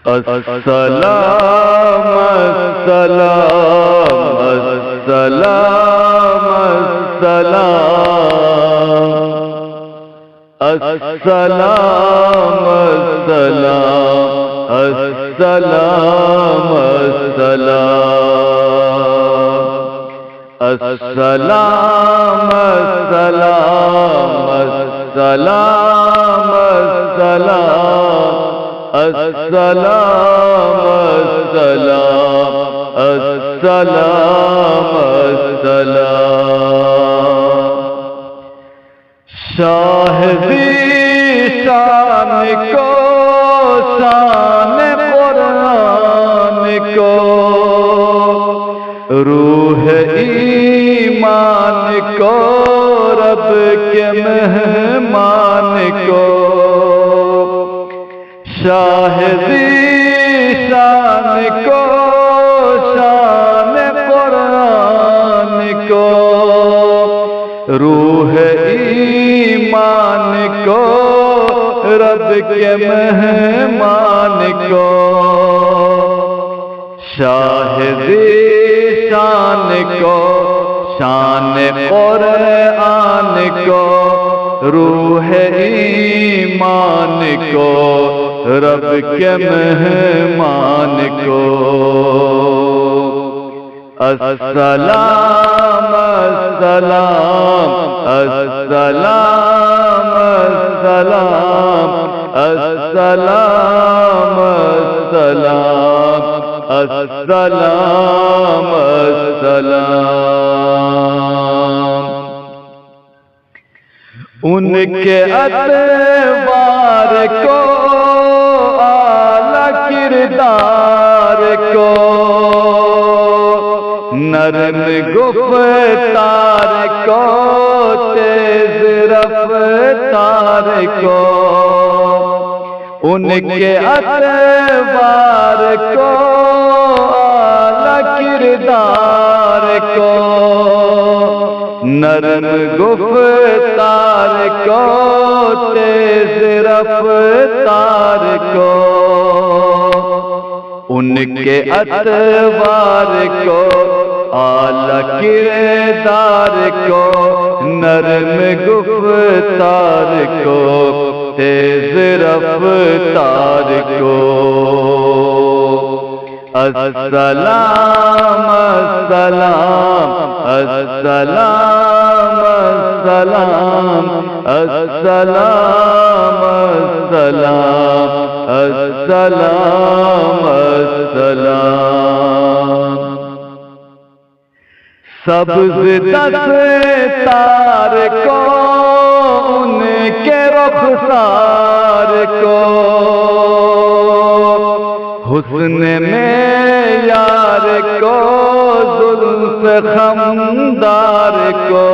السلام السلام السلام السلام السلام السلام السلام السلام السلام السلام السلام السلام السلام السلام شاہ ذیشان کو شان قرآن کو روح ایمان کو رب کے مہمان کو شاہ ذیشان کو شان قرآن کو روح ایمان کو رب کے مہمان کو شاہ ذیشان کو شان قرآن کو روح ایمان کو رب کے مہمان کو السلام السلام السلام السلام السلام السلام السلام ان کے اتبار کو اعلیٰ کردار کو نرم گفتار کو تیز رفتار کو ان کے اتبار کو اعلیٰ کردار کو نرم گفتار کو تیز رفتار کو ان کے اتبار کو اعلیٰ کردار کو نرم گفتار کو تیز رفتار کو السلام السلام السلام السلام السلام السلام السلام السلام سبز دستار کو ان کے رخسار کو حسن میں یار کو زلف خمدار کو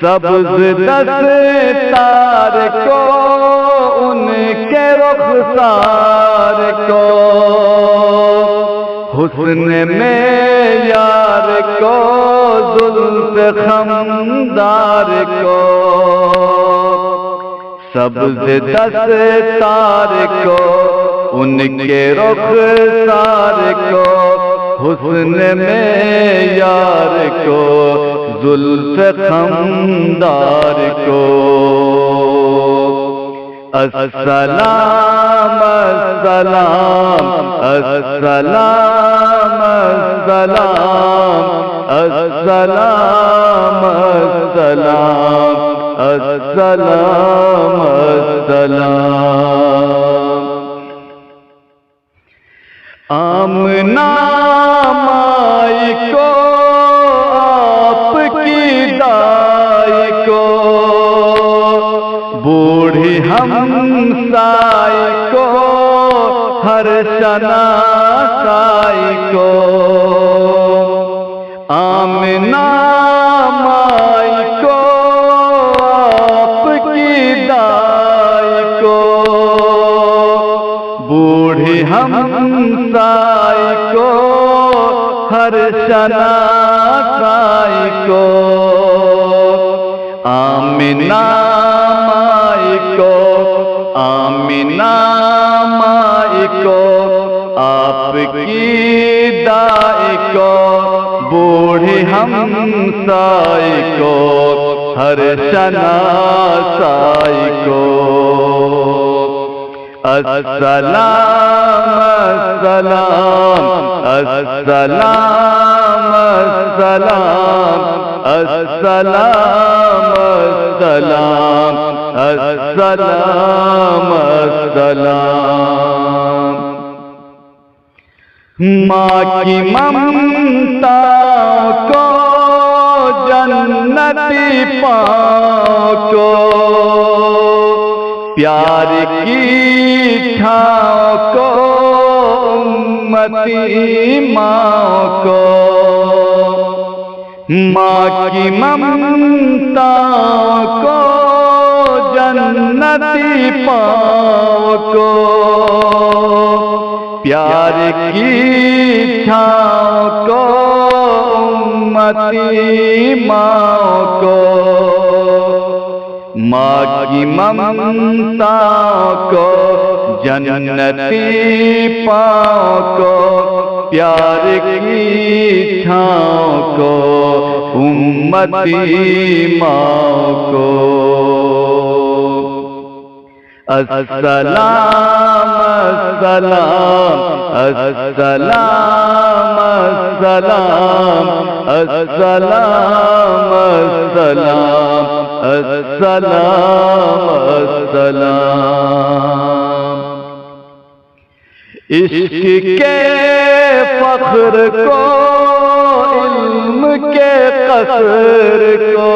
سبز دستار کو ان کے رخسار کو حسن میں یار کو زلف خمدار کو سبز دستار کو ان کے رخسار کو حسن میں یار کو زلف خمدار کو السلام السلام السلام السلام السلام السلام السلام آمنہ مائی کو آپ کی دائی کو بوڑھی ہمسائی کو ہر شناسائی کو آمنہ مائی کو آپ کی دائی کو بوڑھی ہمسائی کو ہر شناسائی کو آمنہ مائی کو آمنہ مائی آپ کی دائی کو بوڑھے ہمسائی کو ہر شناسائی کو السلام السلام السلام السلام السلام السلام السلام السلام ماں کی ممتا کو جنتی پاؤں کو پیار کی چھاؤں کو امتی ماں کو ماں کی ممتا کو جنتی پاؤں کو پیار کی چھاؤں کو امتی ماں کو ماں کی ممتا کو جنتی پاؤں کو پیار کی چھاؤں کو امتی ماں کو السلام السلام السلام السلام السلام السلام السلام السلام عشق کے فخر کو علم کے قصر کو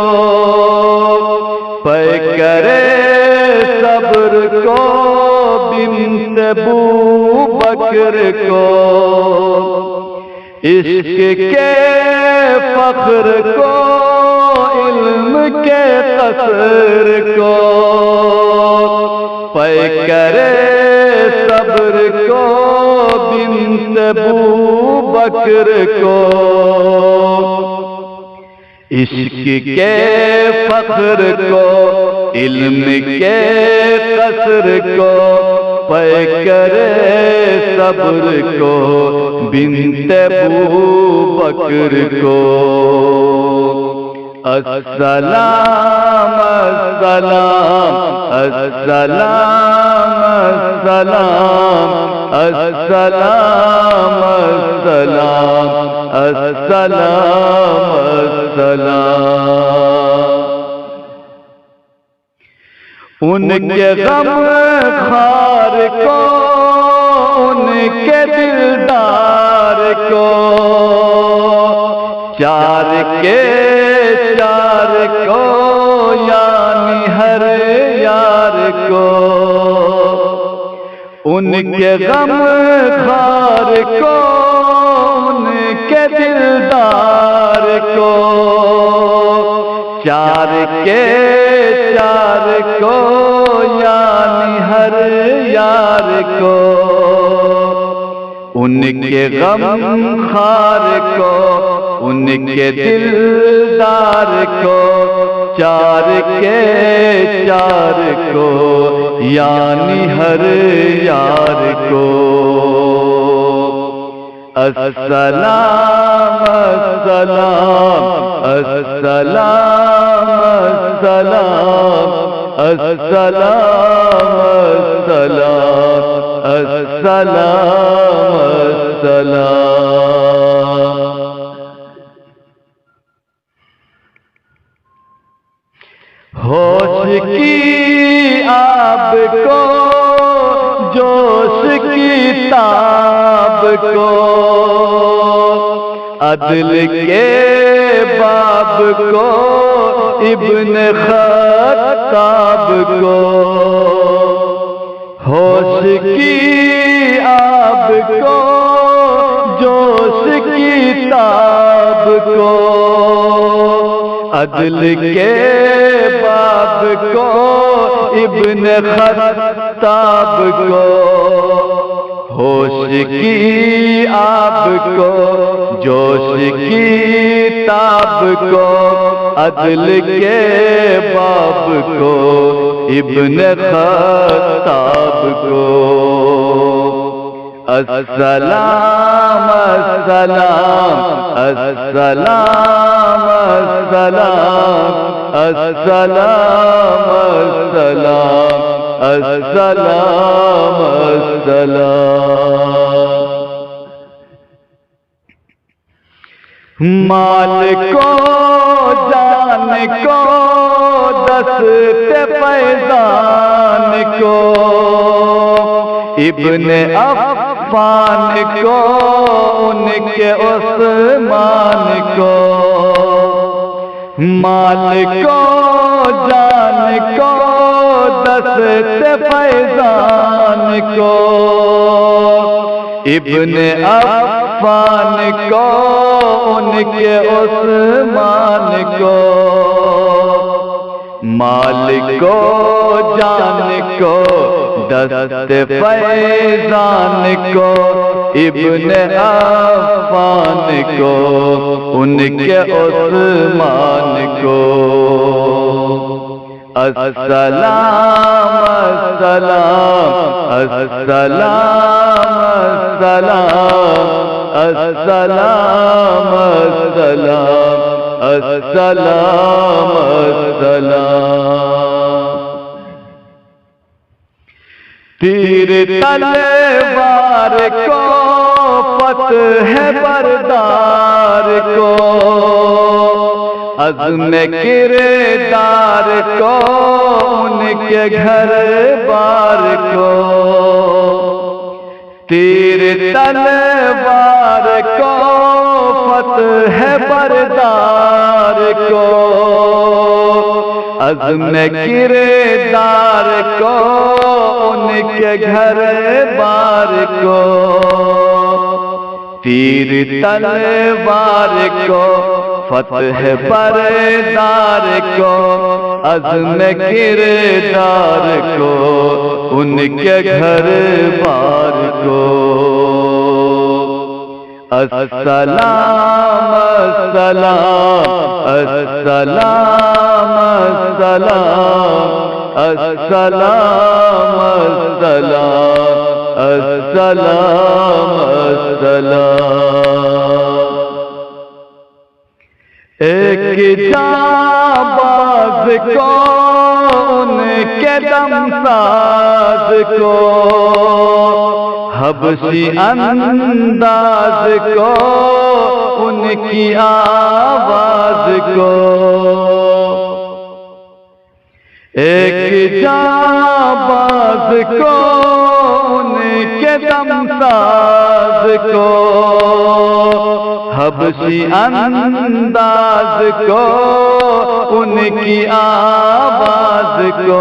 پے کرے صبر کو بنت بوبکر کو عشق کے فخر کو علم کے قصر کو پے کرے صبر کو بنت بوبکر کو عشق کے فخر کو علم کے قصر کو پے کرے صبر کو بنت بوبکر کو السلام السلام السلام السلام السلام السلام السلام السلام ان کے غم خار کو ان کے دلدار کو چار کے چار کو یعنی ہر یار کو ان کے غم خار کو ان کے دلدار کو چار کے چار کو یعنی ہر یار کو ان کے غم خار کو ان کے دلدار کو چار کے چار کو یعنی ہر یار کو السلام السلام السلام السلام السلام السلام السلام السلام ہوش کی آب کو جوش کی تاب کو عدل کے باب کو ابن خطاب کو ہوش کی آب کو جوش کی تاب کو عدل کے باب کو ابن خطاب کو ہوش کی آب کو جوش کی تاب کو عدل کے باب کو ابن خطاب کو السلام السلام السلام السلام السلام السلام السلام السلام مال کو جان کو دست فیضان کو ابن عفان کو ان کے عثمان کو مال کو جان کو دست فیضان کو ابن عفان کو ان کے عثمان کو مال کو جان کو دست فیضان کو ابن عفان کو ان کے عثمان کو السلام السلام السلام السلام السلام السلام السلام تیر تلوار کو فتح بردار کو عزم کردار کو ان کے گھر بار کو تیر تلوار کو فتح بردار کو عزم کردار کو ان کے گھر بار کو تیر تلوار کو فتح بردار کو عزم کردار کو ان کے گھر بار کو السلام السلام السلام السلام السلام السلام السلام ایک جانباز کو ان کے دم ساز کو حبشی انداز کو ان کی آواز کو ایک جانباز کو ان کے دم ساز کو حبشی انداز کو ان کی آواز کو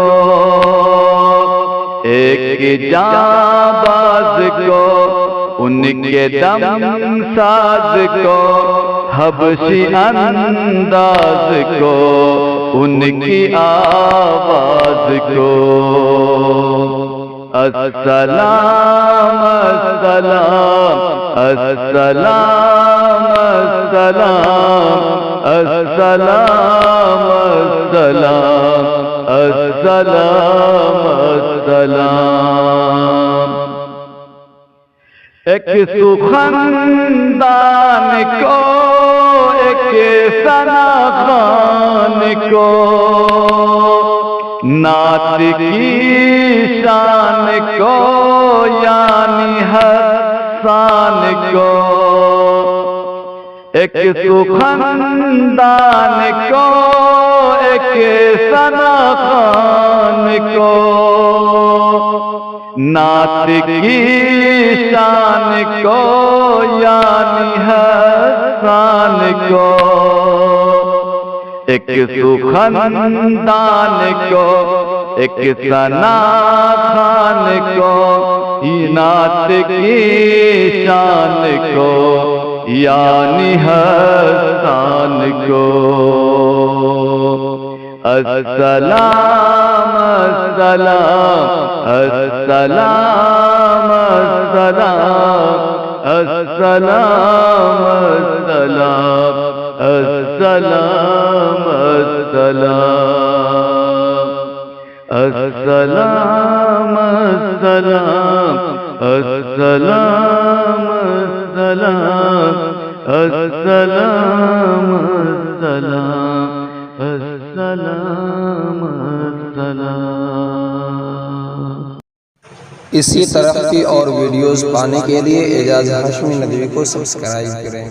ایک جانباز کو ان کے دم ساز کو حبشی انداز کو ان کی آواز کو السلام السلام السلام السلام السلام السلام السلام ایک سخندان کو ایک ثنا خوان کو نعت کی شان کو یعنی حسان کو ایک سخندان کو ایک ثنا خوان کو نعت کی شان کو یعنی حسان کو ایک سخندان کو ایک ثنا خوان کو نعت کی شان کو یعنی حسان کو السلام السلام السلام السلام السلام السلام السلام السلام السلام السلام السلام السلام السلام السلام۔ اسی طرح کی اور ویڈیوز پانے کے لیے اعجاز ہاشمی ندوی کو سبسکرائب کریں۔